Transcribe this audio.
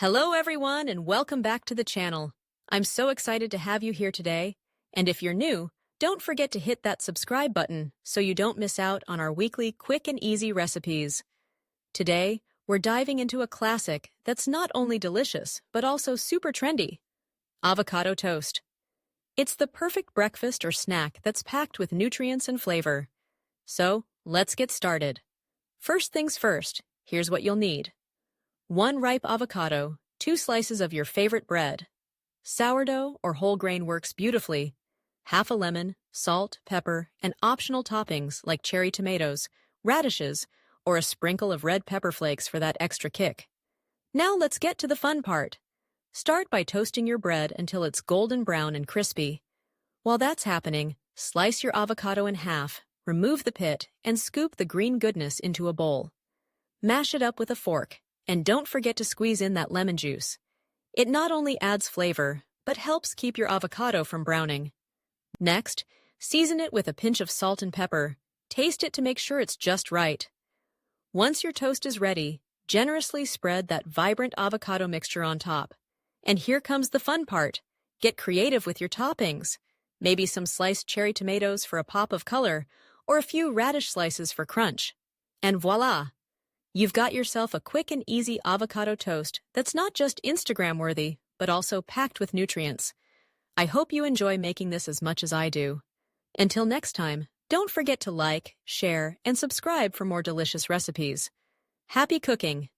Hello everyone and welcome back to the channel. I'm so excited to have you here today, and if you're new, don't forget to hit that subscribe button so you don't miss out on our weekly quick and easy recipes. Today, we're diving into a classic that's not only delicious but also super trendy: avocado toast. It's the perfect breakfast or snack that's packed with nutrients and flavor. So, let's get started. First things first, here's what you'll need. 1 ripe avocado, 2 slices of your favorite bread. Sourdough or whole grain works beautifully. Half a lemon, salt, pepper, and optional toppings like cherry tomatoes, radishes, or a sprinkle of red pepper flakes for that extra kick. Now let's get to the fun part. Start by toasting your bread until it's golden brown and crispy. While that's happening, slice your avocado in half, remove the pit, and scoop the green goodness into a bowl. Mash it up with a fork. And don't forget to squeeze in that lemon juice. It not only adds flavor, but helps keep your avocado from browning. Next, season it with a pinch of salt and pepper. Taste it to make sure it's just right. Once your toast is ready, generously spread that vibrant avocado mixture on top. And here comes the fun part. Get creative with your toppings. Maybe some sliced cherry tomatoes for a pop of color, or a few radish slices for crunch. And voila! You've got yourself a quick and easy avocado toast that's not just Instagram-worthy, but also packed with nutrients. I hope you enjoy making this as much as I do. Until next time, don't forget to like, share, and subscribe for more delicious recipes. Happy cooking!